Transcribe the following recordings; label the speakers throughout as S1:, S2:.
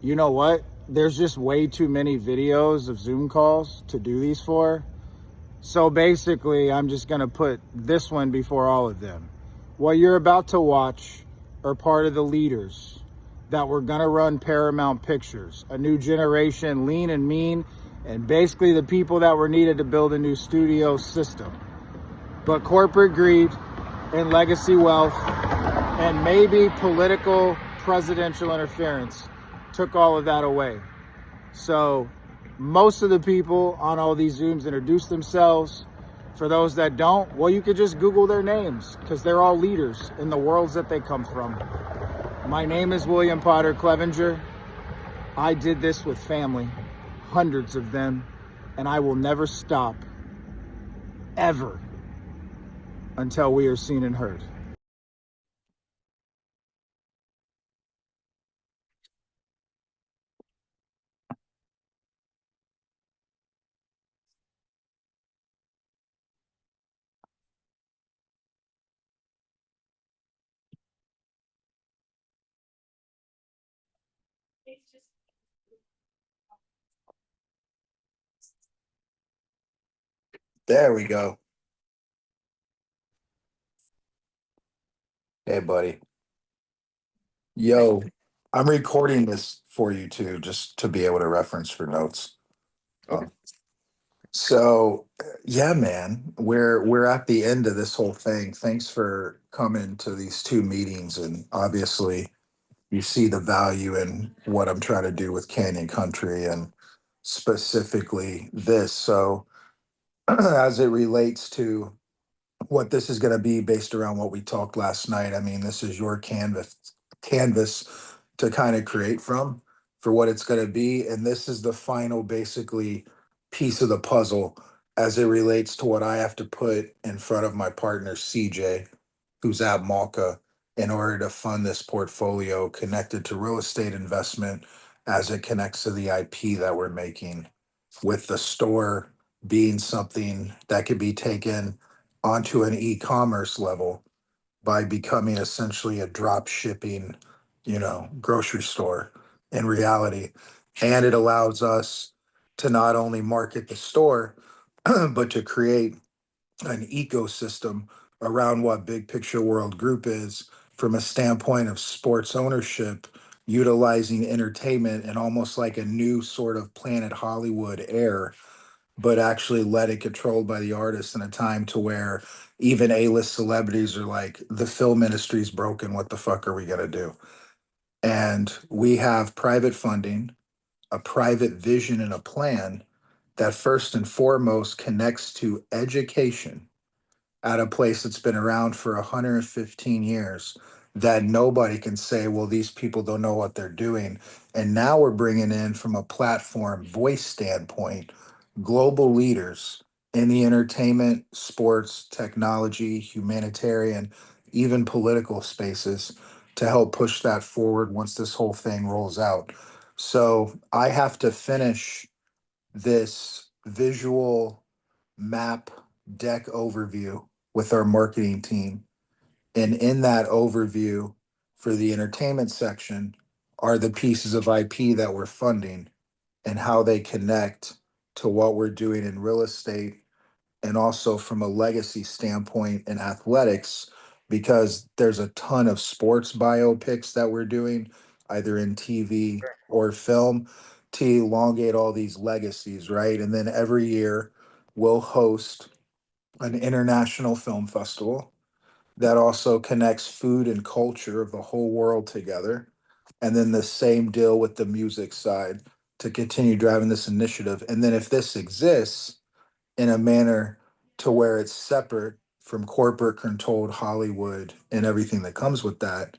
S1: You know what? There's just way too many videos of Zoom calls to do these for. So basically, I'm just going to put this one before all of them. What you're about to watch are part of the leaders that were going to run Paramount Pictures, a new generation, lean and mean, and basically the people that were needed to build a new studio system. But corporate greed and legacy wealth and maybe political presidential interference took all of that away. So most of the people on all these Zooms introduce themselves. For those that don't, well, you could just Google their names because they're all leaders in the worlds that they come from. My name is William Potter Clevinger. I did this with family, hundreds of them, and I will never stop, ever, until we are seen and heard.
S2: There we go. Hey, buddy. Yo, I'm recording this for you too, just to be able to reference for notes.
S1: Okay.
S2: So, yeah, man, we're at the end of this whole thing. Thanks for coming to these two meetings, and obviously, you see the value in what I'm trying to do with Canyon Country and specifically this. So, as it relates to what this is going to be based around what we talked last night. I mean, this is your canvas to kind of create from for what it's going to be, and this is the final basically piece of the puzzle as it relates to what I have to put in front of my partner CJ, who's at Malka, in order to fund this portfolio connected to real estate investment as it connects to the IP that we're making, with the store being something that could be taken onto an e-commerce level by becoming essentially a drop shipping, grocery store in reality. And it allows us to not only market the store, but to create an ecosystem around what Big Picture World Group is from a standpoint of sports ownership, utilizing entertainment and almost like a new sort of Planet Hollywood air, but actually let it controlled by the artists in a time to where even A-list celebrities are like, the film industry's broken. What the fuck are we gonna do? And we have private funding, a private vision, and a plan that first and foremost connects to education at a place that's been around for 115 years, that nobody can say, well, these people don't know what they're doing. And now we're bringing in, from a platform voice standpoint, global leaders in the entertainment, sports, technology, humanitarian, even political spaces to help push that forward once this whole thing rolls out. So I have to finish this visual map deck overview with our marketing team. And in that overview for the entertainment section are the pieces of IP that we're funding and how they connect to what we're doing in real estate, and also from a legacy standpoint in athletics, because there's a ton of sports biopics that we're doing either in TV or film to elongate all these legacies, right? And then every year we'll host an international film festival that also connects food and culture of the whole world together. And then the same deal with the music side to continue driving this initiative. And then if this exists in a manner to where it's separate from corporate controlled Hollywood and everything that comes with that,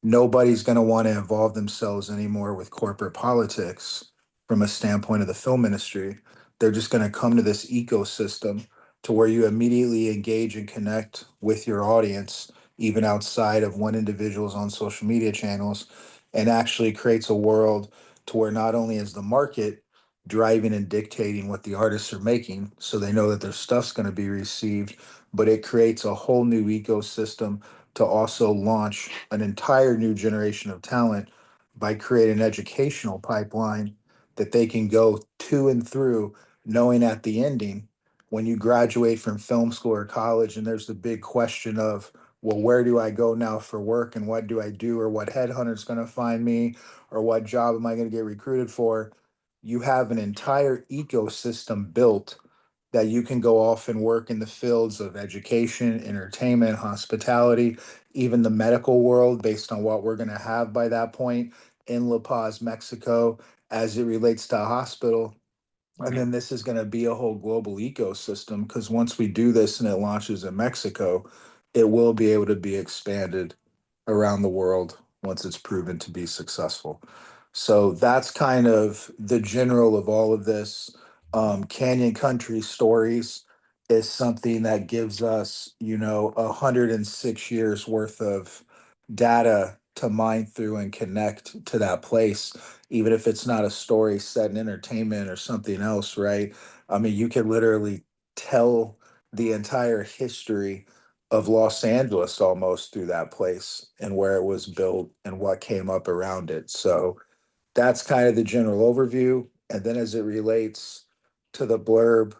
S2: nobody's going to want to involve themselves anymore with corporate politics from a standpoint of the film industry. They're just going to come to this ecosystem to where you immediately engage and connect with your audience, even outside of one individual's on social media channels, and actually creates a world to where not only is the market driving and dictating what the artists are making so they know that their stuff's going to be received, but it creates a whole new ecosystem to also launch an entire new generation of talent by creating an educational pipeline that they can go to and through, knowing at the ending, when you graduate from film school or college, and there's the big question of, well, where do I go now for work and what do I do, or what headhunter's going to find me, or what job am I going to get recruited for? You have an entire ecosystem built that you can go off and work in the fields of education, entertainment, hospitality, even the medical world, based on what we're going to have by that point in La Paz, Mexico, as it relates to a hospital. And then this is going to be a whole global ecosystem, because once we do this and it launches in Mexico, it will be able to be expanded around the world once it's proven to be successful. So that's kind of the general of all of this. Canyon Country Stories is something that gives us, 106 years worth of data to mine through and connect to that place, even if it's not a story set in entertainment or something else, right? I mean, you can literally tell the entire history of Los Angeles almost through that place and where it was built and what came up around it. So that's kind of the general overview. And then as it relates to the blurb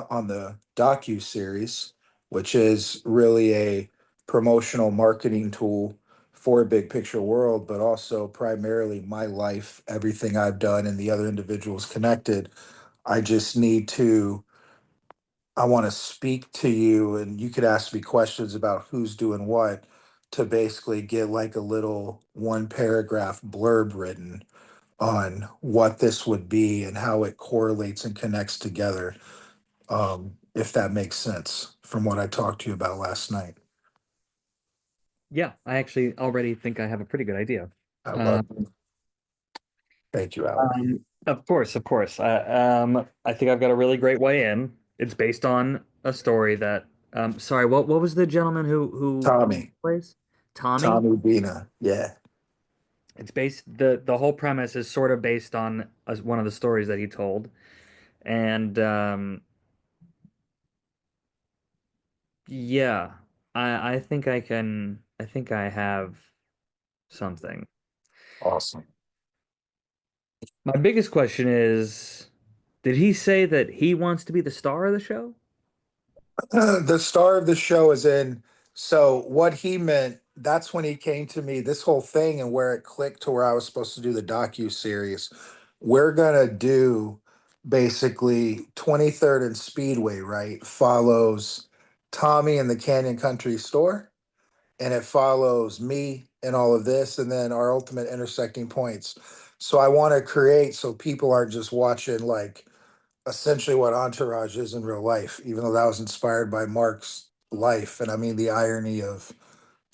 S2: on the docu series, which is really a promotional marketing tool for a big picture world, but also primarily my life, everything I've done, and the other individuals connected. I just need to, I want to speak to you, and you could ask me questions about who's doing what to basically get like a little one paragraph blurb written on what this would be and how it correlates and connects together, if that makes sense from what I talked to you about last night.
S3: Yeah, I actually already think I have a pretty good idea.
S2: I love it.
S3: Um,
S2: Thank you, Alex.
S3: of course, of course. I think I've got a really great way in. It's based on a story that, sorry, what was the gentleman who
S2: Tommy,
S3: plays? Tommy?
S2: Tommy Bina. Yeah,
S3: It's based the whole premise is sort of based on one of the stories that he told. And yeah, I think I think I have something.
S2: awesome.
S3: My biggest question is, did he say that he wants to be the star of the show?
S2: The star of the show is in. So what he meant, that's when he came to me, this whole thing and where it clicked to where I was supposed to do the docu series. We're gonna do basically 23rd and Speedway, right? Follows Tommy and the Canyon Country Store, and it follows me and all of this, and then our ultimate intersecting points. So I want to create so people aren't just watching like essentially what Entourage is in real life, even though that was inspired by Mark's life. And I mean, the irony of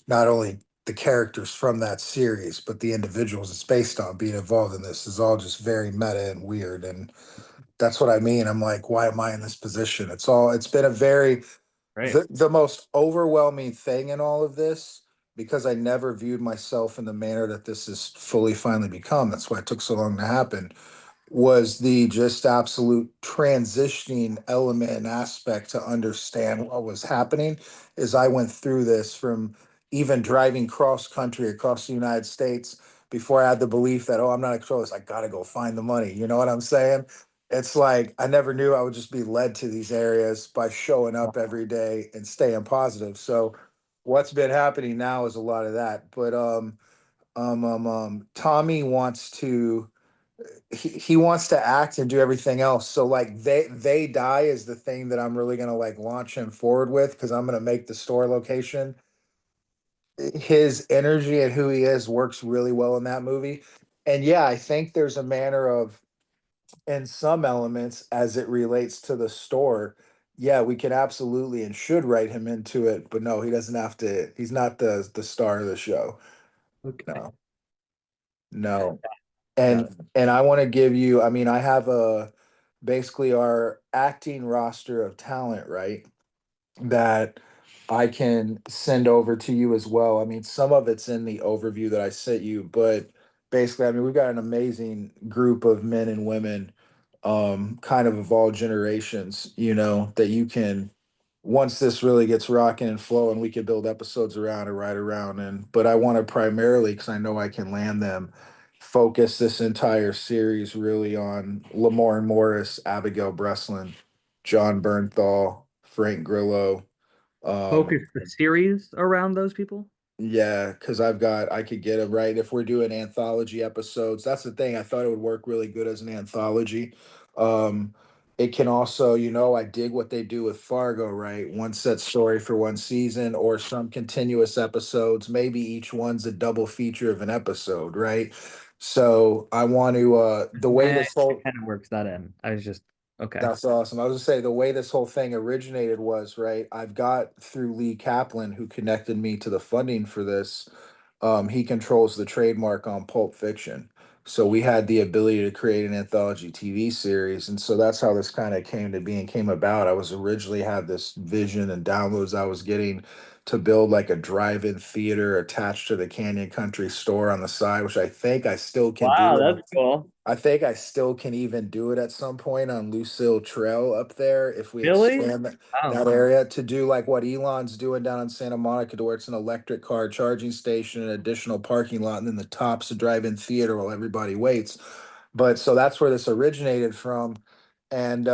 S2: not only the characters from that series, but the individuals it's based on being involved in this is all just very meta and weird. And that's what I mean. I'm like, why am I in this position? It's been a very,
S3: Right.
S2: the most overwhelming thing in all of this, because I never viewed myself in the manner that this has fully finally become. That's why it took so long to happen, was the just absolute transitioning element and aspect to understand what was happening as I went through this, from even driving cross country across the United States before I had the belief that, oh, I'm not a controlist, I gotta go find the money. You know what I'm saying? It's like I never knew I would just be led to these areas by showing up every day and staying positive. So what's been happening now is a lot of that. But Tommy wants to, he wants to act and do everything else. So like they die is the thing that I'm really gonna like launch him forward with, because I'm gonna make the store location. His energy and who he is works really well in that movie. And yeah, I think there's a manner of, in some elements as it relates to the store. Yeah, we can absolutely and should write him into it, but no, he doesn't have to. He's not the star of the show.
S3: Okay.
S2: No, no.
S3: Got it.
S2: And I want to give you, I mean, I have a basically our acting roster of talent, right? That I can send over to you as well. I mean, some of it's in the overview that I sent you, but basically, I mean, we've got an amazing group of men and women, kind of all generations, that you can once this really gets rocking and flowing, we could build episodes around or right around. And but I want to primarily, because I know I can land them, focus this entire series really on Lamorne Morris, Abigail Breslin, John Bernthal, Frank Grillo. Um,
S3: Focus the series around those people?
S2: yeah, because I could get it right. If we're doing anthology episodes, that's the thing. I thought it would work really good as an anthology. Um, it can also, I dig what they do with Fargo, right? One set story for one season or some continuous episodes. Maybe each one's a double feature of an episode, right? So I want to, the way
S3: Yeah,
S2: this
S3: it
S2: whole
S3: kind of works that in. I was just okay.
S2: that's awesome. I was gonna say the way this whole thing originated was right. I've got through Lee Kaplan, who connected me to the funding for this. He controls the trademark on Pulp Fiction, so we had the ability to create an anthology TV series, and so that's how this kind of came to be and came about. I was originally had this vision and downloads I was getting to build like a drive-in theater attached to the Canyon Country store on the side, which I think I still can
S3: Wow,
S2: do.
S3: that's cool.
S2: I think I still can even do it at some point on Lucille Trail up there if we
S3: Really?
S2: expand
S3: Wow.
S2: that area to do like what Elon's doing down in Santa Monica, to where it's an electric car charging station, an additional parking lot, and then the top's a drive-in theater while everybody waits. But so that's where this originated from, and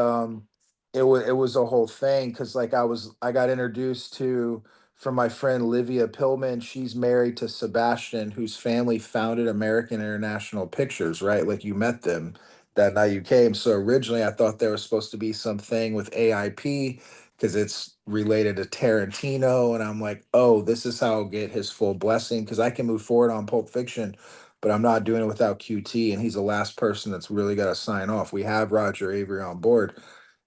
S2: it was a whole thing because like I got introduced to from my friend Livia Pillman. She's married to Sebastian, whose family founded American International Pictures, right? Like you met them that night you came. So originally I thought there was supposed to be something with AIP because it's related to Tarantino. And I'm like, oh, this is how I'll get his full blessing because I can move forward on Pulp Fiction, but I'm not doing it without QT. And he's the last person that's really got to sign off. We have Roger Avery on board.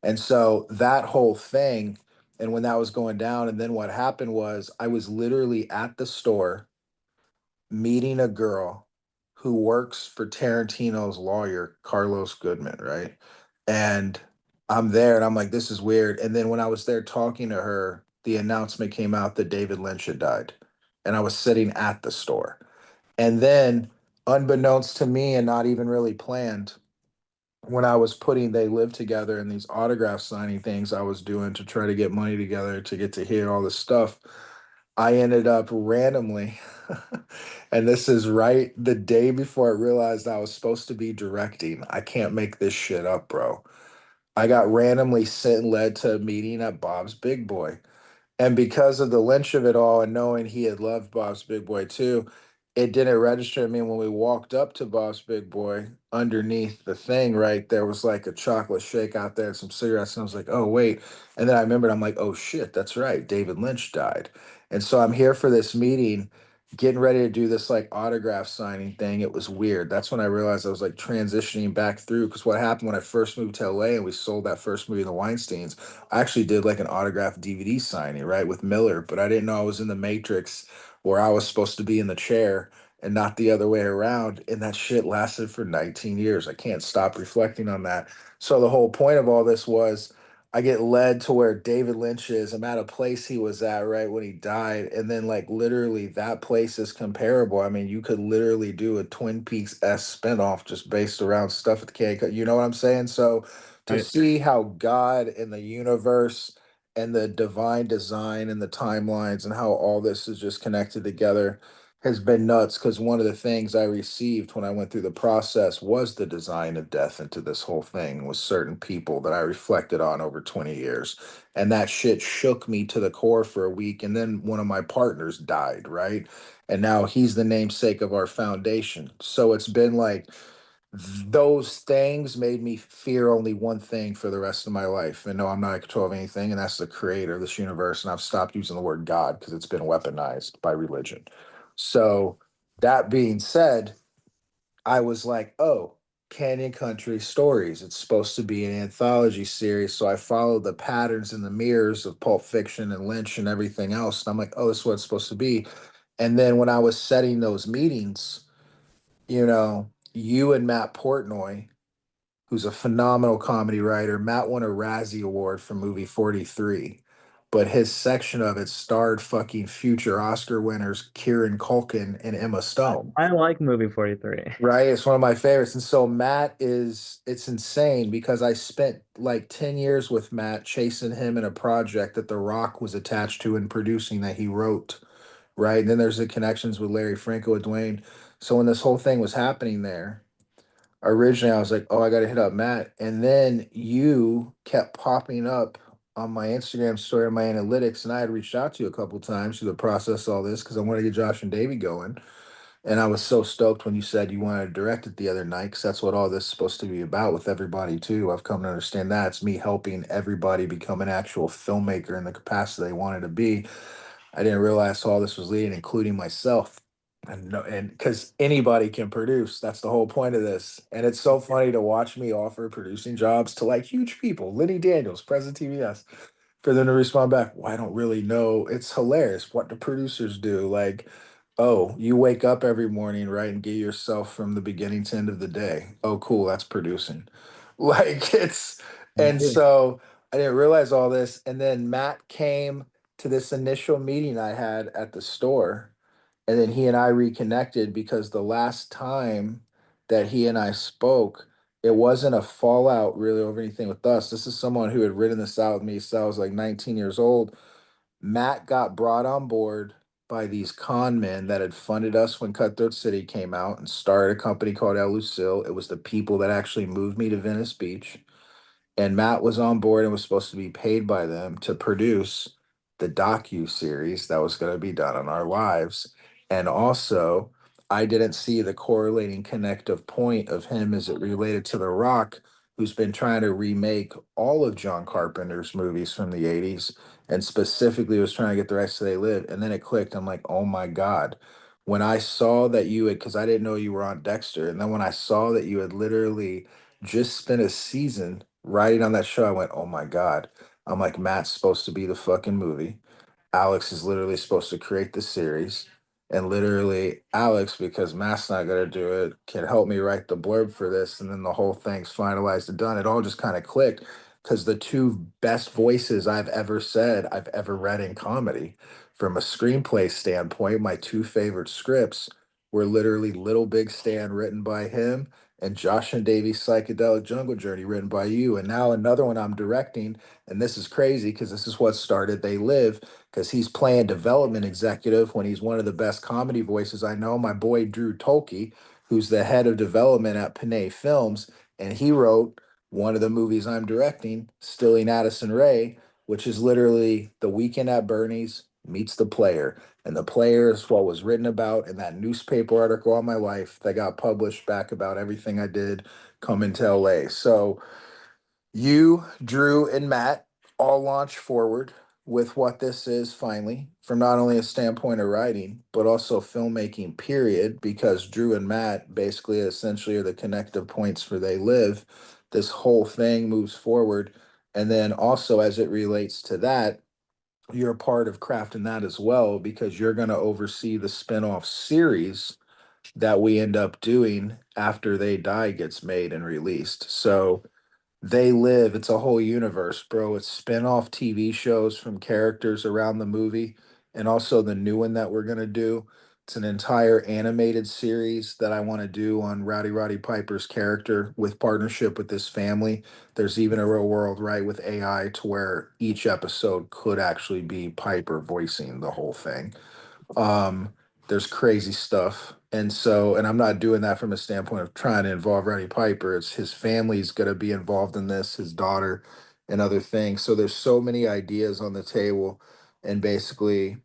S2: And so that whole thing, and when that was going down, and then what happened was I was literally at the store meeting a girl who works for Tarantino's lawyer, Carlos Goodman, right? And I'm there and I'm like, this is weird. And then when I was there talking to her, the announcement came out that David Lynch had died. And I was sitting at the store. And then, unbeknownst to me and not even really planned, when I was putting They Live Together and these autograph signing things I was doing to try to get money together to get to hear all this stuff, I ended up randomly, and this is right the day before I realized I was supposed to be directing. I can't make this shit up, bro. I got randomly sent and led to a meeting at Bob's Big Boy. And because of the lynch of it all and knowing he had loved Bob's Big Boy too, it didn't register to me when we walked up to Bob's Big Boy. Underneath the thing, right, there was like a chocolate shake out there and some cigarettes. And I was like, oh, wait. And then I remembered, I'm like, oh, shit, that's right. David Lynch died. And so I'm here for this meeting, getting ready to do this like autograph signing thing. It was weird. That's when I realized I was like transitioning back through. Because what happened when I first moved to LA and we sold that first movie, The Weinsteins, I actually did like an autographed DVD signing, right, with Miller, but I didn't know I was in the Matrix where I was supposed to be in the chair and not the other way around. And that shit lasted for 19 years. I can't stop reflecting on that. So the whole point of all this was I get led to where David Lynch is. I'm at a place he was at right when he died. And then, like, literally, that place is comparable. I mean, you could literally do a Twin Peaks S spinoff just based around stuff at the K. You know what I'm saying? So, to
S3: Right.
S2: see how God and the universe and the divine design and the timelines and how all this is just connected together has been nuts, because one of the things I received when I went through the process was the design of death into this whole thing with certain people that I reflected on over 20 years. And that shit shook me to the core for a week. And then one of my partners died, right? And now he's the namesake of our foundation. So it's been like those things made me fear only one thing for the rest of my life. And no, I'm not in control of anything, and that's the creator of this universe. And I've stopped using the word God because it's been weaponized by religion. So, that being said, I was like, oh, Canyon Country Stories. It's supposed to be an anthology series. So I followed the patterns and the mirrors of Pulp Fiction and Lynch and everything else. And I'm like, oh, this is what it's supposed to be. And then when I was setting those meetings, you and Matt Portnoy, who's a phenomenal comedy writer. Matt won a Razzie Award for movie 43. but his section of it starred fucking future Oscar winners Kieran Culkin and Emma Stone.
S3: I like movie 43.
S2: Right? It's one of my favorites. And so Matt is, it's insane because I spent like 10 years with Matt chasing him in a project that The Rock was attached to and producing that he wrote. Right. And then there's the connections with Larry Franco with Dwayne. So when this whole thing was happening there, originally I was like, oh, I got to hit up Matt. And then you kept popping up on my Instagram story and my analytics. And I had reached out to you a couple times through the process, all this, because I wanted to get Josh and Davey going. And I was so stoked when you said you wanted to direct it the other night, because that's what all this is supposed to be about with everybody too. I've come to understand that it's me helping everybody become an actual filmmaker in the capacity they wanted to be. I didn't realize all this was leading, including myself. And no, and because anybody can produce, that's the whole point of this. And it's so funny to watch me offer producing jobs to like huge people, Lenny Daniels, President TBS, for them to respond back, well, I don't really know. It's hilarious what the producers do. Like, oh, you wake up every morning, right, and get yourself from the beginning to end of the day. Oh, cool, that's producing. Like it's, and
S3: Dude,
S2: so I didn't realize all this. And then Matt came to this initial meeting I had at the store. And then he and I reconnected because the last time that he and I spoke, it wasn't a fallout really over anything with us. This is someone who had written this out with me since I was like 19 years old. Matt got brought on board by these con men that had funded us when Cutthroat City came out and started a company called El Lucille. It was the people that actually moved me to Venice Beach, and Matt was on board and was supposed to be paid by them to produce the docu series that was going to be done on our lives. And also, I didn't see the correlating connective point of him as it related to The Rock, who's been trying to remake all of John Carpenter's movies from the 80s and specifically was trying to get the rights to They Live. And then it clicked. I'm like, oh my God. When I saw that you had, because I didn't know you were on Dexter, and then when I saw that you had literally just spent a season writing on that show, I went, oh my God. I'm like, Matt's supposed to be the fucking movie. Alex is literally supposed to create the series. And literally, Alex, because Matt's not going to do it, can help me write the blurb for this. And then the whole thing's finalized and done. It all just kind of clicked because the two best voices I've ever said I've ever read in comedy, from a screenplay standpoint, my two favorite scripts were literally Little Big Stand, written by him, and Josh and Davies' Psychedelic Jungle Journey, written by you. And now another one I'm directing. And this is crazy because this is what started They Live, because he's playing development executive when he's one of the best comedy voices I know. My boy Drew Tolkey, who's the head of development at Panay Films, and he wrote one of the movies I'm directing, Stilling Addison Ray, which is literally The Weekend at Bernie's meets The Player. And The Player is what was written about in that newspaper article on my life that got published back about everything I did coming to LA. So you, Drew, and Matt all launch forward with what this is finally, from not only a standpoint of writing, but also filmmaking, period, because Drew and Matt basically essentially are the connective points for They Live. This whole thing moves forward. And then also, as it relates to that, you're a part of crafting that as well, because you're going to oversee the spin-off series that we end up doing after They Die gets made and released. So They Live, it's a whole universe, bro. It's spin-off TV shows from characters around the movie, and also the new one that we're gonna do. It's an entire animated series that I want to do on Rowdy Roddy Piper's character with partnership with this family. There's even a real world, right, with AI to where each episode could actually be Piper voicing the whole thing. um there's crazy stuff, and so, and I'm not doing that from a standpoint of trying to involve Roddy Piper. It's his family's going to be involved in this, his daughter and other things. So there's so many ideas on the table, and basically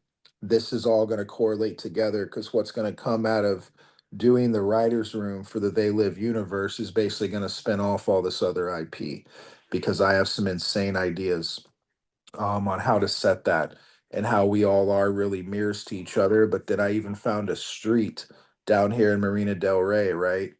S2: this is all going to correlate together, because what's going to come out of doing the writers room for the They Live universe is basically going to spin off all this other IP, because I have some insane ideas on how to set that, and how we all are really mirrors to each other. But then I even found a street down here in Marina Del Rey, right?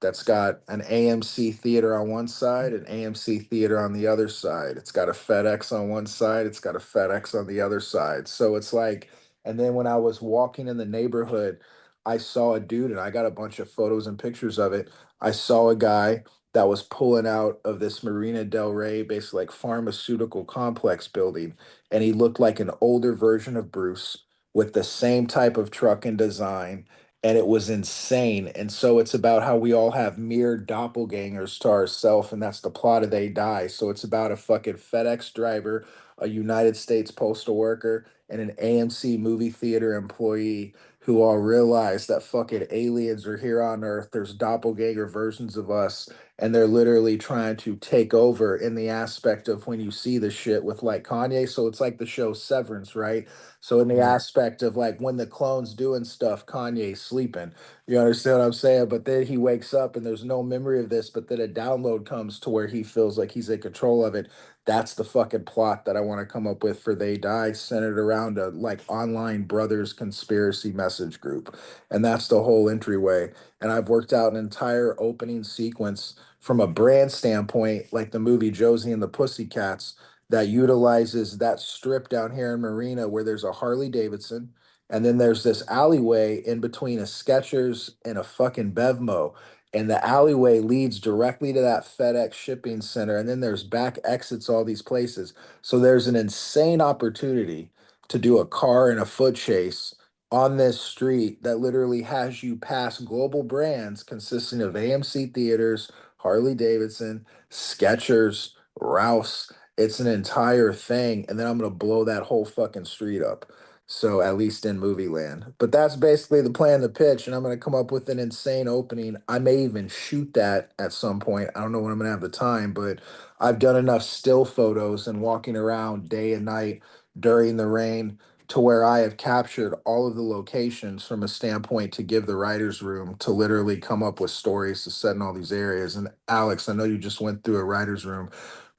S2: That's got an AMC theater on one side, an AMC theater on the other side. It's got a FedEx on one side, it's got a FedEx on the other side. So it's like, and then when I was walking in the neighborhood, I saw a dude, and I got a bunch of photos and pictures of it. I saw a guy that was pulling out of this Marina Del Rey, basically like pharmaceutical complex building, and he looked like an older version of Bruce with the same type of truck and design, and it was insane. And so it's about how we all have mere doppelgangers to ourselves, and that's the plot of They Die. So it's about a fucking FedEx driver, a United States postal worker, and an AMC movie theater employee who all realize that fucking aliens are here on Earth. There's doppelganger versions of us, and they're literally trying to take over in the aspect of when you see the shit with like Kanye. So it's like the show Severance, right? So in the
S3: Mhm.
S2: aspect of like when the clone's doing stuff, Kanye's sleeping. You understand what I'm saying? But then he wakes up and there's no memory of this, but then a download comes to where he feels like he's in control of it. That's the fucking plot that I want to come up with for They Die, centered around a like online brothers conspiracy message group. And that's the whole entryway. And I've worked out an entire opening sequence from a brand standpoint, like the movie Josie and the Pussycats, that utilizes that strip down here in Marina where there's a Harley Davidson, and then there's this alleyway in between a Skechers and a fucking Bevmo. And the alleyway leads directly to that FedEx shipping center. And then there's back exits, all these places. So there's an insane opportunity to do a car and a foot chase on this street that literally has you pass global brands consisting of AMC theaters, Harley Davidson, Skechers, Rouse. It's an entire thing, and then I'm gonna blow that whole fucking street up. So at least in movie land. But that's basically the plan, the pitch, and I'm gonna come up with an insane opening. I may even shoot that at some point. I don't know when I'm gonna have the time, but I've done enough still photos and walking around day and night during the rain to where I have captured all of the locations from a standpoint to give the writers room to literally come up with stories to set in all these areas. And Alex, I know you just went through a writer's room.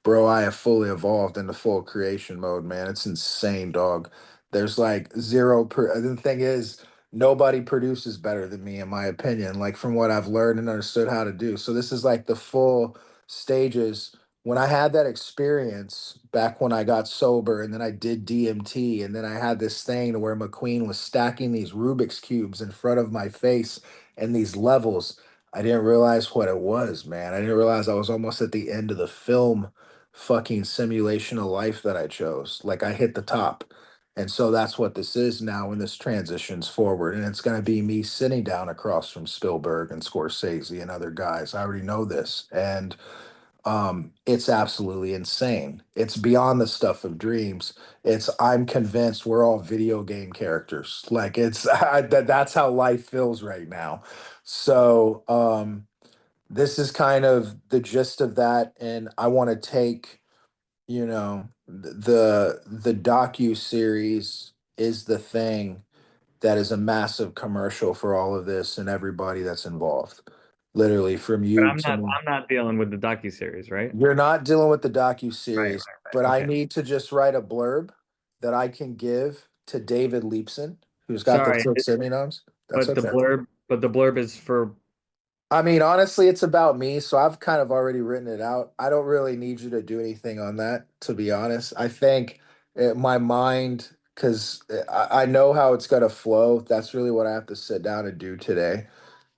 S2: Bro, I have fully evolved into full creation mode, man. It's insane, dog. There's like zero per the thing is nobody produces better than me in my opinion, like from what I've learned and understood how to do. So this is like the full stages. When I had that experience back when I got sober and then I did DMT and then I had this thing to where McQueen was stacking these Rubik's cubes in front of my face and these levels, I didn't realize what it was, man. I didn't realize I was almost at the end of the film fucking simulation of life that I chose. Like I hit the top. And so that's what this is now when this transitions forward. And it's going to be me sitting down across from Spielberg and Scorsese and other guys. I already know this. And it's absolutely insane. It's beyond the stuff of dreams. I'm convinced we're all video game characters. Like that's how life feels right now. So this is kind of the gist of that. And I want to take, the docu series is the thing that is a massive commercial for all of this and everybody that's involved. Literally from
S3: But
S2: you to me.
S3: I'm not dealing with the docuseries, right?
S2: You're not dealing with the docu
S3: Right,
S2: series,
S3: right,
S2: but
S3: right.
S2: I
S3: Okay.
S2: need to just write a blurb that I can give to David Leepson, who's got the
S3: Sorry,
S2: six Seminoms. That's okay.
S3: but the blurb is for.
S2: I mean, honestly, it's about me, so I've kind of already written it out. I don't really need you to do anything on that, to be honest. I think my mind, because I know how it's going to flow. That's really what I have to sit down and do today.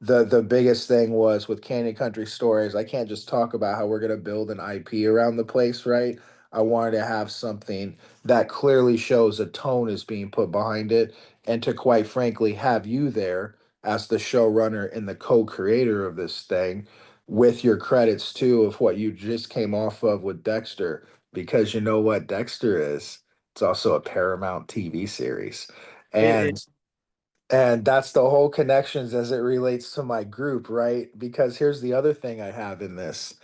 S2: The biggest thing was with Canyon Country Stories, I can't just talk about how we're going to build an IP around the place, right? I wanted to have something that clearly shows a tone is being put behind it, and to quite frankly have you there as the showrunner and the co-creator of this thing with your credits too of what you just came off of with Dexter, because you know what Dexter is? It's also a Paramount TV series.
S3: It,
S2: And that's the whole connections as it relates to my group, right? Because here's the other thing I have in this.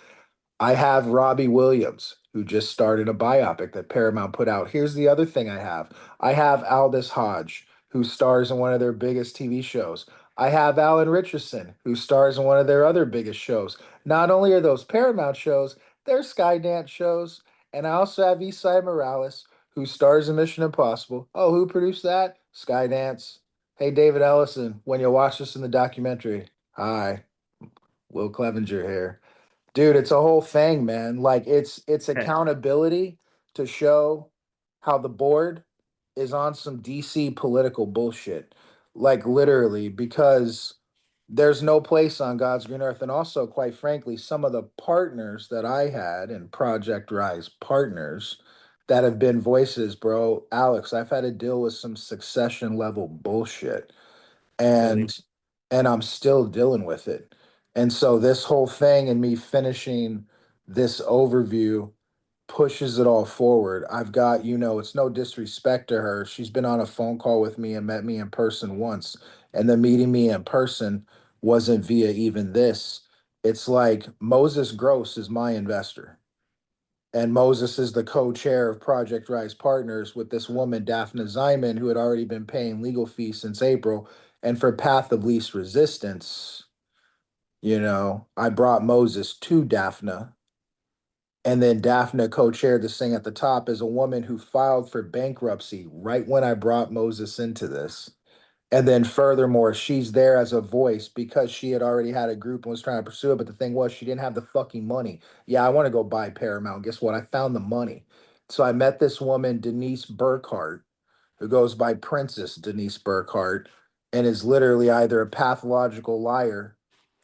S2: I have Robbie Williams, who just starred in a biopic that Paramount put out. Here's the other thing I have. I have Aldous Hodge, who stars in one of their biggest TV shows. I have Alan Richardson, who stars in one of their other biggest shows. Not only are those Paramount shows, they're Skydance shows. And I also have Isai Morales, who stars in Mission Impossible. Oh, who produced that? Skydance. Hey, David Ellison, when you watch this in the documentary, hi, Will Clevenger here. Dude, it's a whole thing, man. Like it's
S3: okay.
S2: accountability to show how the board is on some DC political bullshit. like literally, because there's no place on God's green earth. And also, quite frankly, some of the partners that I had and Project Rise partners that have been voices, bro, Alex, I've had to deal with some succession level bullshit.
S3: Really?
S2: And I'm still dealing with it. And so this whole thing and me finishing this overview pushes it all forward. I've got, it's no disrespect to her. She's been on a phone call with me and met me in person once. And then meeting me in person wasn't via even this. It's like Moses Gross is my investor. And Moses is the co-chair of Project Rise Partners with this woman, Daphne Ziman, who had already been paying legal fees since April. And for Path of Least Resistance, I brought Moses to Daphne, and then Daphne co-chaired this thing at the top as a woman who filed for bankruptcy right when I brought Moses into this. And then furthermore, she's there as a voice because she had already had a group and was trying to pursue it. But the thing was, she didn't have the fucking money. Yeah, I want to go buy Paramount. Guess what? I found the money. So I met this woman, Denise Burkhart, who goes by Princess Denise Burkhart, and is literally either a pathological liar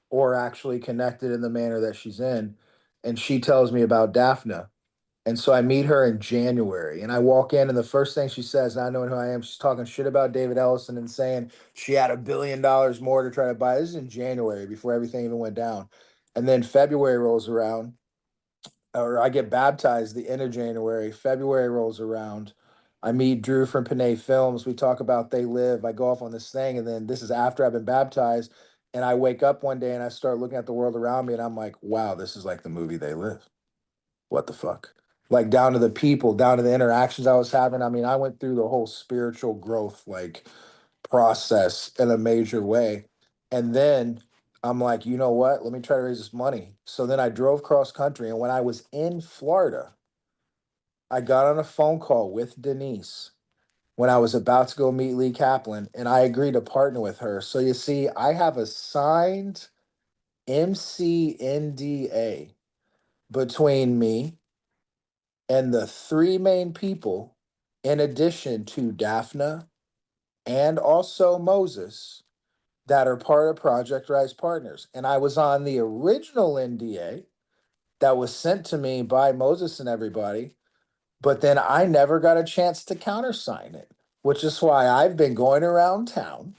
S2: or actually connected in the manner that she's in. And she tells me about Daphne. And so I meet her in January and I walk in, and the first thing she says, not knowing who I am, she's talking shit about David Ellison and saying she had $1 billion more to try to buy. This is in January before everything even went down. And then February rolls around, or I get baptized the end of January. February rolls around. I meet Drew from Panay Films. We talk about They Live. I go off on this thing, and then this is after I've been baptized. And I wake up one day and I start looking at the world around me, and I'm like, wow, this is like the movie They Live. What the fuck? Like down to the people, down to the interactions I was having. I mean, I went through the whole spiritual growth like process in a major way. And then I'm like, you know what? Let me try to raise this money. So then I drove cross country. And when I was in Florida, I got on a phone call with Denise when I was about to go meet Lee Kaplan, and I agreed to partner with her. So you see, I have a signed MCNDA between me and the three main people, in addition to Daphne and also Moses, that are part of Project Rise Partners. And I was on the original NDA that was sent to me by Moses and everybody, but then I never got a chance to countersign it, which is why I've been going around town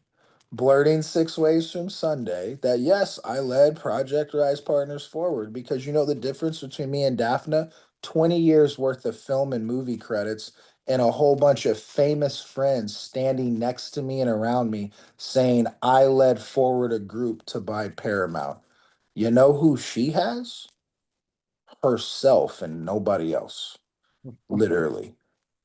S2: blurting 6 ways from Sunday that yes, I led Project Rise Partners forward because the difference between me and Daphne, 20 years worth of film and movie credits and a whole bunch of famous friends standing next to me and around me saying I led forward a group to buy Paramount. You know who she has? Herself and nobody else, literally.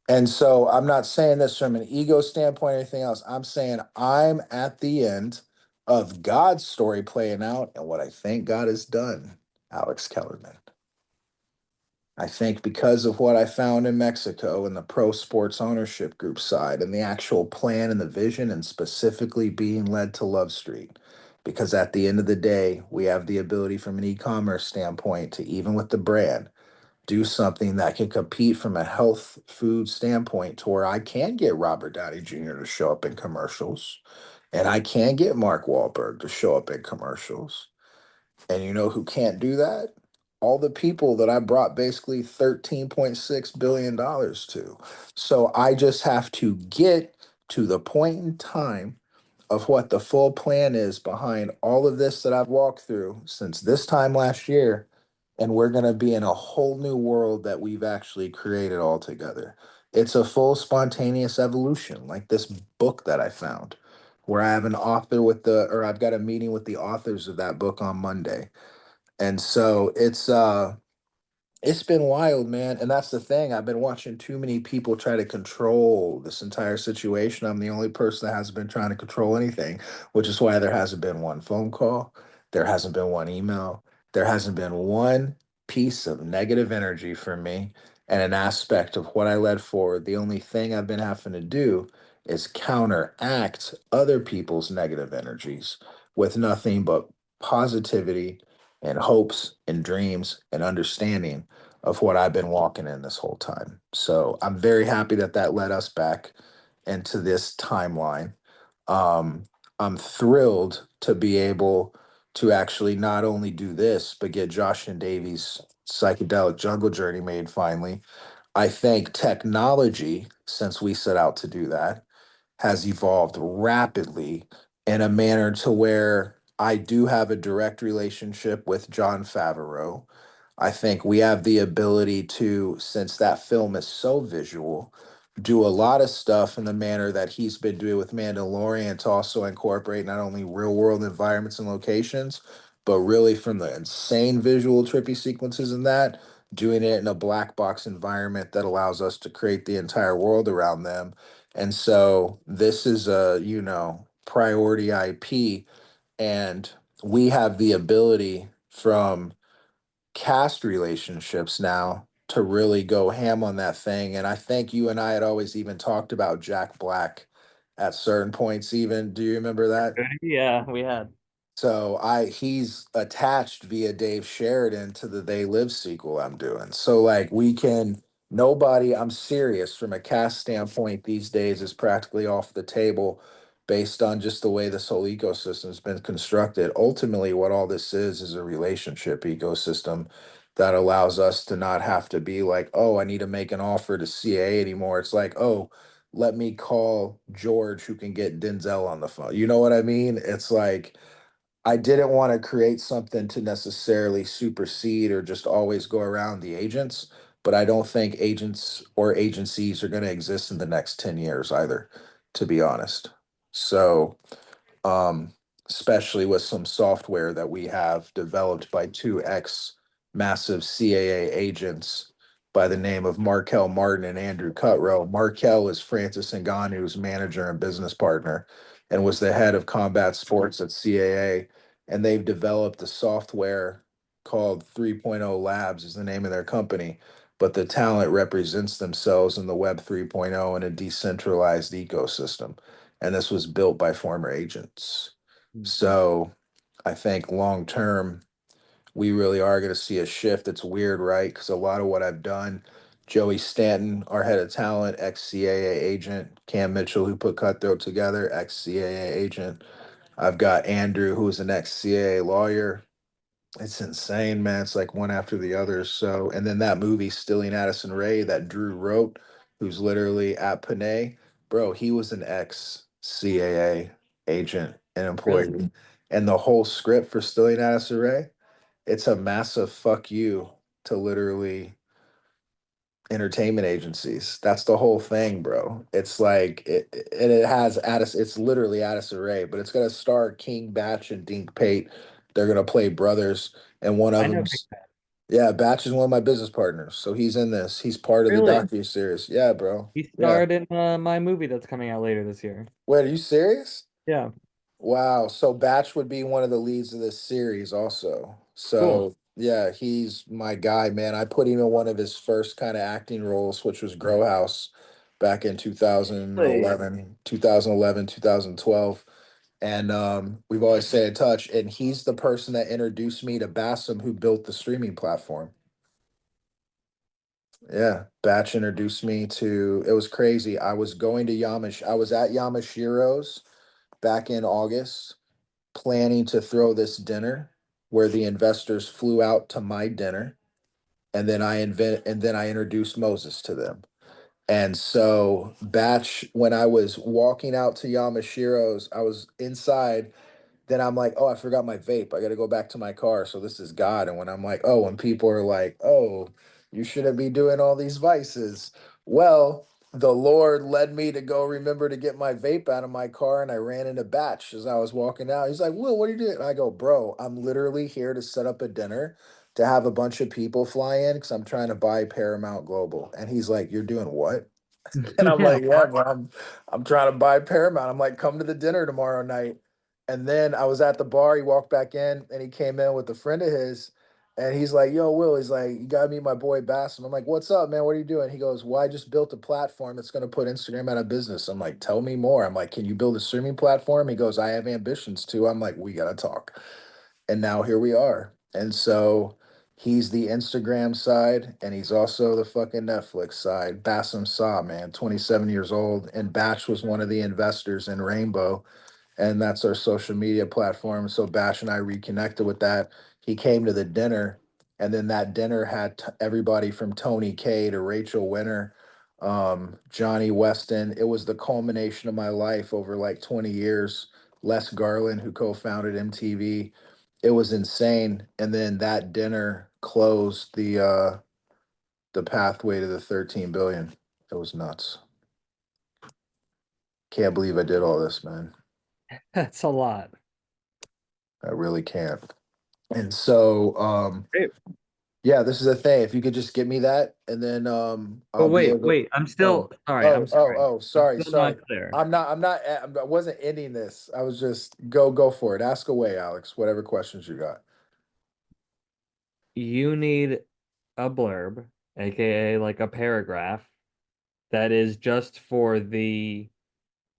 S2: And so I'm not saying this from an ego standpoint or anything else. I'm saying I'm at the end of God's story playing out and what I think God has done, Alex Kellerman. I think because of what I found in Mexico and the pro sports ownership group side and the actual plan and the vision, and specifically being led to Love Street. Because at the end of the day, we have the ability from an e commerce standpoint to, even with the brand, do something that can compete from a health food standpoint to where I can get Robert Downey Jr. to show up in commercials and I can get Mark Wahlberg to show up in commercials. And you know who can't do that? All the people that I brought basically $13.6 billion to. So I just have to get to the point in time of what the full plan is behind all of this that I've walked through since this time last year. And we're going to be in a whole new world that we've actually created all together. It's a full spontaneous evolution, like this book that I found, where I have an author or I've got a meeting with the authors of that book on Monday. And so it's been wild, man. And that's the thing. I've been watching too many people try to control this entire situation. I'm the only person that hasn't been trying to control anything, which is why there hasn't been one phone call. There hasn't been one email. There hasn't been one piece of negative energy for me and an aspect of what I led forward. The only thing I've been having to do is counteract other people's negative energies with nothing but positivity and hopes and dreams and understanding of what I've been walking in this whole time. So I'm very happy that that led us back into this timeline. Um, I'm thrilled to be able to actually not only do this, but get Josh and Davies' psychedelic jungle journey made finally. I think technology, since we set out to do that, has evolved rapidly in a manner to where I do have a direct relationship with John Favreau. I think we have the ability to, since that film is so visual, do a lot of stuff in the manner that he's been doing with Mandalorian to also incorporate not only real world environments and locations, but really from the insane visual trippy sequences in that, doing it in a black box environment that allows us to create the entire world around them. And so this is a, priority IP, and we have the ability from cast relationships now to really go ham on that thing. And I think you and I had always even talked about Jack Black at certain points even. Do you remember that?
S3: Yeah, we had.
S2: So he's attached via Dave Sheridan to the They Live sequel I'm doing. So like we can nobody, I'm serious, from a cast standpoint these days is practically off the table based on just the way this whole ecosystem's been constructed. Ultimately, what all this is a relationship ecosystem that allows us to not have to be like, oh, I need to make an offer to CA anymore. It's like, oh, let me call George who can get Denzel on the phone. You know what I mean? It's like I didn't want to create something to necessarily supersede or just always go around the agents, but I don't think agents or agencies are going to exist in the next 10 years either, to be honest. So, um, especially with some software that we have developed by two ex massive CAA agents by the name of Markel Martin and Andrew Cutrow. Markel is Francis Ngannou's manager and business partner and was the head of combat sports at CAA. And they've developed a software called 3.0 Labs is the name of their company. But the talent represents themselves in the Web 3.0 in a decentralized ecosystem, and this was built by former agents. So I think long term, we really are going to see a shift. It's weird, right? Because a lot of what I've done, Joey Stanton, our head of talent, ex CAA agent, Cam Mitchell, who put Cutthroat together, ex CAA agent. I've got Andrew, who is an ex CAA lawyer. It's insane, man. It's like one after the other. So, and then that movie, Stilling Addison Ray, that Drew wrote, who's literally at Panay, bro, he was an ex CAA agent and
S3: Really?
S2: employee. And the whole script for Stilling Addison Ray, it's a massive fuck you to literally entertainment agencies. That's the whole thing, bro. It's like and it has Addison. It's literally Addison Ray, but it's gonna star King Batch and Dink Pate. They're gonna play brothers, and one of
S3: I know Big
S2: them's
S3: Bad.
S2: yeah. Batch is one of my business partners, so he's in this. He's part of the
S3: Really?
S2: docu series. Yeah, bro.
S3: He
S2: Yeah.
S3: starred in my movie that's coming out later this year.
S2: Wait, are you serious?
S3: Yeah.
S2: Wow. So Batch would be one of the leads of this series also.
S3: Cool.
S2: So yeah, he's my guy, man. I put him in one of his first kind of acting roles, which was Grow House back in
S3: Really?
S2: 2011, 2012. And we've always stayed in touch. And he's the person that introduced me to Bassam, who built the streaming platform. Yeah, Batch introduced me to it was crazy. I was at Yamashiro's back in August planning to throw this dinner where the investors flew out to my dinner, and then I introduced Moses to them. And so Batch, when I was walking out to Yamashiro's, I was inside. Then I'm like, oh, I forgot my vape. I got to go back to my car. So this is God. And when I'm like, oh, when people are like, oh, you shouldn't be doing all these vices. Well, the Lord led me to go remember to get my vape out of my car. And I ran into Batch as I was walking out. He's like, Will, what are you doing? And I go, bro, I'm literally here to set up a dinner to have a bunch of people fly in because I'm trying to buy Paramount Global. And he's like, you're doing what? And I'm
S3: Yeah.
S2: like, yeah, bro, I'm trying to buy Paramount. I'm like, come to the dinner tomorrow night. And then I was at the bar. He walked back in and he came in with a friend of his. And he's like, yo, Will, he's like, you got to meet my boy Bassam. I'm like, what's up, man? What are you doing? He goes, well, I just built a platform that's going to put Instagram out of business. I'm like, tell me more. I'm like, can you build a streaming platform? He goes, I have ambitions too. I'm like, we got to talk. And now here we are. And so He's the Instagram side, and he's also the fucking Netflix side. Bassem Saw, man, 27 years old, and Batch was one of the investors in Rainbow, and that's our social media platform. So Bash and I reconnected with that. He came to the dinner, and then that dinner had everybody from Tony K to Rachel Winter, Johnny Weston. It was the culmination of my life over like 20 years. Les Garland, who co-founded MTV. It was insane. And then that dinner closed the pathway to the 13 billion. It was nuts. Can't believe I did all this, man.
S3: That's a lot.
S2: I really can't. And so,
S3: Great.
S2: yeah, this is a thing. If you could just give me that, and then
S3: But
S2: I'll be
S3: wait,
S2: able.
S3: wait. I'm
S2: Oh,
S3: still sorry. I'm sorry.
S2: sorry,
S3: I'm
S2: sorry,
S3: still
S2: sorry.
S3: not clear.
S2: I wasn't ending this. I was just go for it. Ask away, Alex. Whatever questions you got.
S3: You need a blurb, aka like a paragraph, that is just for the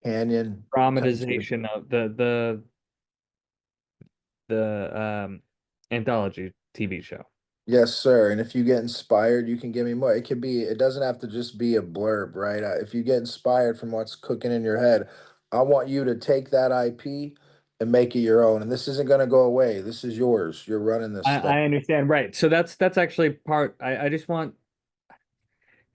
S2: Canyon Country.
S3: dramatization of the anthology TV show.
S2: Yes, sir. And if you get inspired, you can give me more. It could be, it doesn't have to just be a blurb, right? If you get inspired from what's cooking in your head, I want you to take that IP and make it your own. And this isn't going to go away. This is yours. You're running this thing.
S3: I understand, right? So that's actually part. I just want.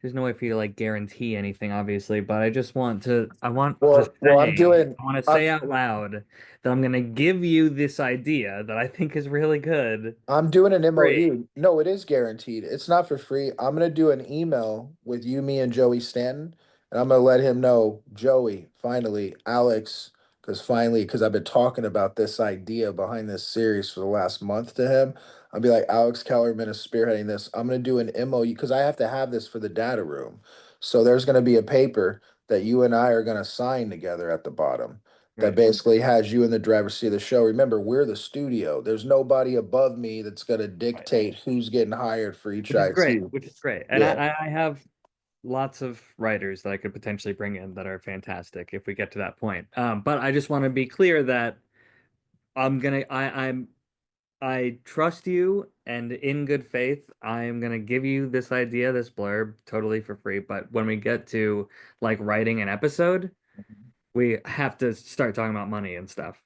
S3: There's no way for you to like guarantee anything, obviously, but I want to
S2: Well, I'm
S3: say,
S2: doing,
S3: I want to
S2: I'm,
S3: say out loud that I'm gonna give you this idea that I think is really good.
S2: I'm doing an
S3: Free.
S2: MOU. No, it is guaranteed. It's not for free. I'm gonna do an email with you, me, and Joey Stanton, and I'm gonna let him know, Joey, finally, Alex, because I've been talking about this idea behind this series for the last month to him. I'll be like, Alex Kellerman is spearheading this. I'm gonna do an MOU because I have to have this for the data room. So there's gonna be a paper that you and I are gonna sign together at the bottom that
S3: Right.
S2: basically has you in the driver's seat of the show. Remember, we're the studio. There's nobody above me that's going to
S3: Right.
S2: dictate who's getting hired for each
S3: Which is great,
S2: IC.
S3: which is great. And
S2: Yeah.
S3: I have lots of writers that I could potentially bring in that are fantastic if we get to that point. But I just want to be clear that I trust you, and in good faith, I am gonna give you this idea, this blurb, totally for free. But when we get to like writing an episode, we have to start talking about money and stuff.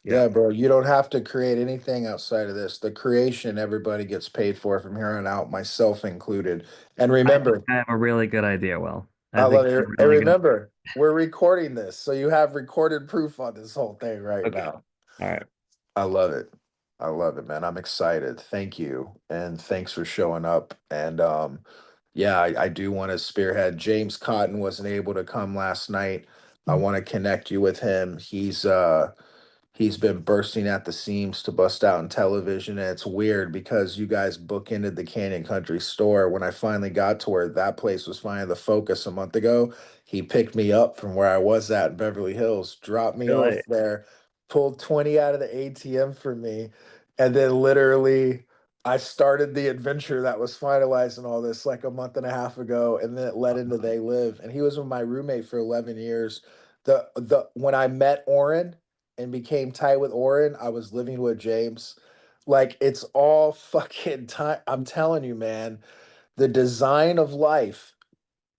S3: Yeah.
S2: Yeah, bro. You don't have to create anything outside of this. The creation, everybody gets paid for from here on out, myself included. And
S3: I think
S2: remember,
S3: I have a really good idea, Will. I
S2: I
S3: think
S2: love
S3: it's a
S2: it. And
S3: really good.
S2: remember, we're recording this. So you have recorded proof on this whole thing right
S3: Okay.
S2: now.
S3: All right.
S2: I love it. I love it, man. I'm excited. Thank you. And thanks for showing up. And yeah, I do want to spearhead. James Cotton wasn't able to come last night. I want to connect you with him. He's been bursting at the seams to bust out in television. And it's weird because you guys bookended the Canyon Country store. When I finally got to where that place was finally the focus a month ago, he picked me up from where I was at in Beverly Hills, dropped me
S3: Really?
S2: off there, pulled 20 out of the ATM for me. And then literally I started the adventure that was finalizing all this like a month and a half ago. And then it led into They Live. And he was with my roommate for 11 years. The when I met Oren, and became tight with Oren, I was living with James. Like it's all fucking time. I'm telling you, man, the design of life,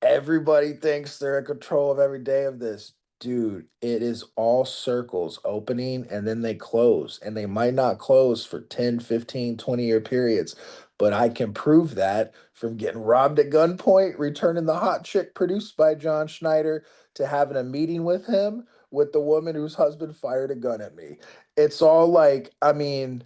S2: everybody thinks they're in control of every day of this. Dude, it is all circles opening and then they close. And they might not close for 10, 15, 20-year periods. But I can prove that from getting robbed at gunpoint, returning the hot chick produced by John Schneider, to having a meeting with him with the woman whose husband fired a gun at me. It's all like, I mean,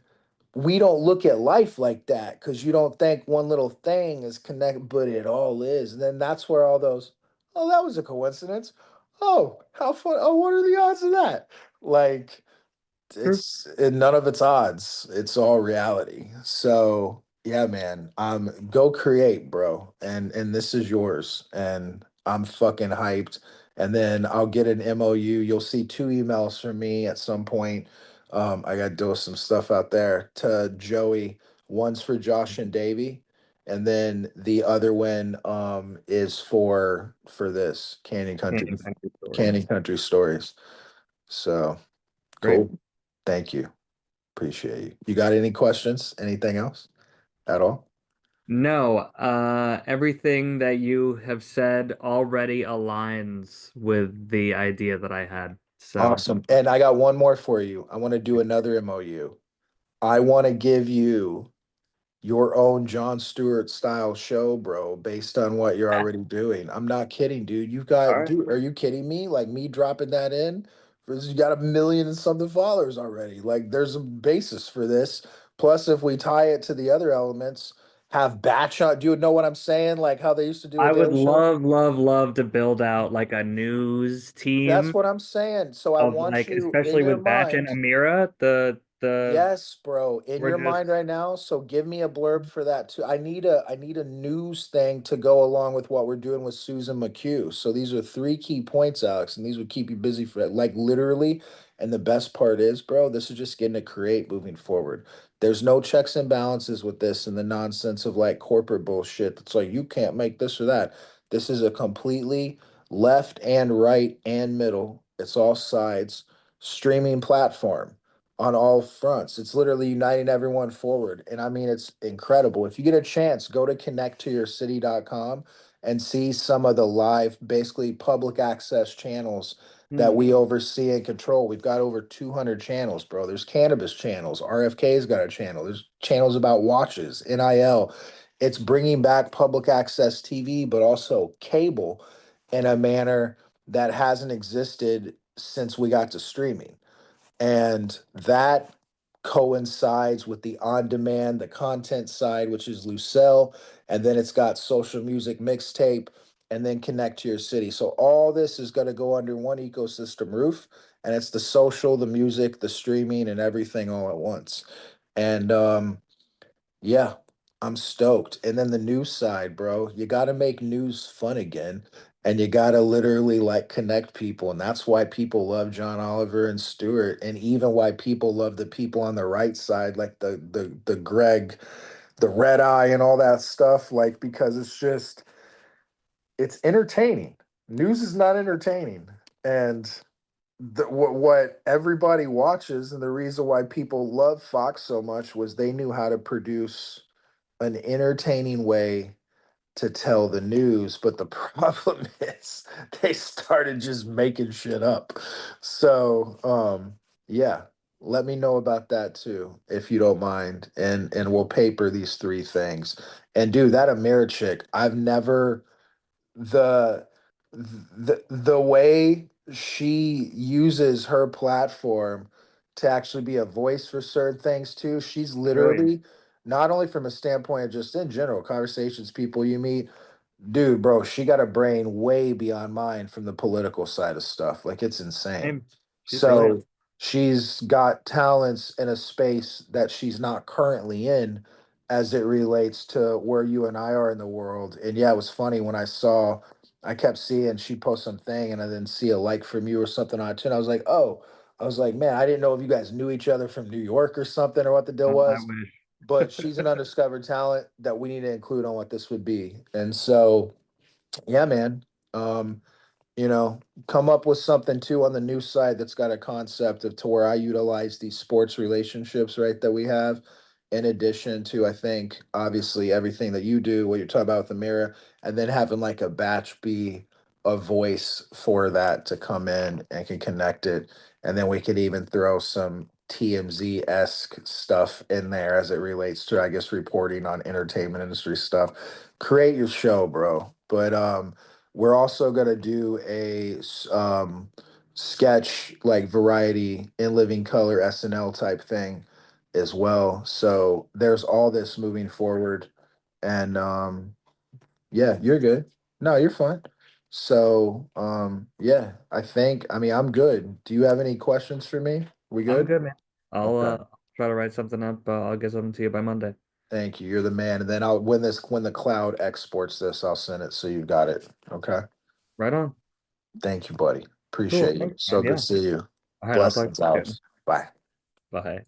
S2: we don't look at life like that because you don't think one little thing is connected, but it all is. And then that's where all those, oh, that was a coincidence. Oh, how fun. Oh, what are the odds of that? Like,
S3: True.
S2: none of it's odds. It's all reality. So yeah, man, go create, bro. And this is yours. And I'm fucking hyped. And then I'll get an MOU. You'll see two emails from me at some point. I got to do some stuff out there to Joey. One's for Josh and Davey, and then the other one is for this
S3: Canyon Country
S2: Canyon
S3: Stories.
S2: Country Stories. So
S3: Great.
S2: cool. Thank you. Appreciate you. You got any questions? Anything else? at all?
S3: No, everything that you have said already aligns with the idea that I had. So,
S2: Awesome. And I got one more for you. I want to do another MOU. I want to give you your own Jon Stewart style show, bro, based on what you're already doing. I'm not kidding, dude. You've
S3: all
S2: got,
S3: right.
S2: dude, are you kidding me? Like me dropping that in? You got 1 million and something followers already. Like there's a basis for this. Plus, if we tie it to the other elements, have batch on. Do you know what I'm saying? Like how they used to do
S3: I
S2: with
S3: would
S2: their show?
S3: love, love, love to build out like a news
S2: That's
S3: team
S2: what I'm saying. So I
S3: of
S2: want
S3: like,
S2: you in
S3: especially
S2: your
S3: with Batch and
S2: mind.
S3: Amira, the
S2: Yes, bro, in
S3: we're
S2: your
S3: just
S2: mind right now. So give me a blurb for that too. I need a news thing to go along with what we're doing with Susan McHugh. So these are three key points, Alex, and these would keep you busy for like literally. And the best part is, bro, this is just getting to create moving forward. There's no checks and balances with this and the nonsense of like corporate bullshit that's like you can't make this or that. This is a completely left and right and middle. It's all sides streaming platform on all fronts. It's literally uniting everyone forward. And I mean, it's incredible. If you get a chance, go to connecttoyourcity.com and see some of the live, basically public access channels that
S3: hmm.
S2: we oversee and control. We've got over 200 channels, bro. There's cannabis channels. RFK's got a channel. There's channels about watches, NIL. It's bringing back public access TV, but also cable in a manner that hasn't existed since we got to streaming. And that coincides with the on demand, the content side, which is Lucelle. And then it's got social music mixtape and then connect to your city. So all this is going to go under one ecosystem roof. And it's the social, the music, the streaming, and everything all at once. And yeah, I'm stoked. And then the news side, bro, you got to make news fun again. And you got to literally like connect people. And that's why people love John Oliver and Stewart. And even why people love the people on the right side, like the Greg, the Red Eye, and all that stuff. Like, because it's entertaining. News is not entertaining. And what everybody watches and the reason why people love Fox so much was they knew how to produce an entertaining way to tell the news, but the problem is they started just making shit up. So, yeah, let me know about that too, if you don't mind, and we'll paper these three things. And dude, that Americhick, I've never the the way she uses her platform to actually be a voice for certain things too. She's
S3: Brilliant.
S2: literally not only from a standpoint of just in general conversations, people you meet, dude, bro, she got a brain way beyond mine from the political side of stuff. Like it's insane.
S3: Same. She's brilliant.
S2: So she's got talents in a space that she's not currently in as it relates to where you and I are in the world. And yeah, it was funny when I kept seeing she post something and I didn't see a like from you or something on it. And I was like, oh, I was like, man, I didn't know if you guys knew each other from New York or something or what the deal
S3: I
S2: was.
S3: wish.
S2: But she's an undiscovered talent that we need to include on what this would be. And so, yeah, man. Um, you know, come up with something too on the news side that's got a concept of to where I utilize these sports relationships, right, that we have, in addition to I think obviously everything that you do, what you're talking about with the mirror, and then having like a batch be a voice for that to come in and can connect it. And then we could even throw some TMZ-esque stuff in there as it relates to, I guess, reporting on entertainment industry stuff. Create your show, bro. But we're also gonna do a sketch like variety in living color SNL type thing as well. So there's all this moving forward, and yeah, you're good. No, you're fine. So yeah, I mean I'm good. Do you have any questions for me? We
S3: I'm
S2: good?
S3: good, man. I'll
S2: Okay.
S3: try to write something up. I'll get something to you by Monday.
S2: Thank you. You're the man. And then I'll when the cloud exports this, I'll send it so you got it. Okay.
S3: Right on.
S2: Thank you, buddy.
S3: Cool.
S2: Appreciate you.
S3: Thanks,
S2: So
S3: man.
S2: good
S3: Yeah.
S2: to see you.
S3: All right. I'll talk to
S2: Blessings,
S3: you soon.
S2: Alex. Bye.
S3: Bye.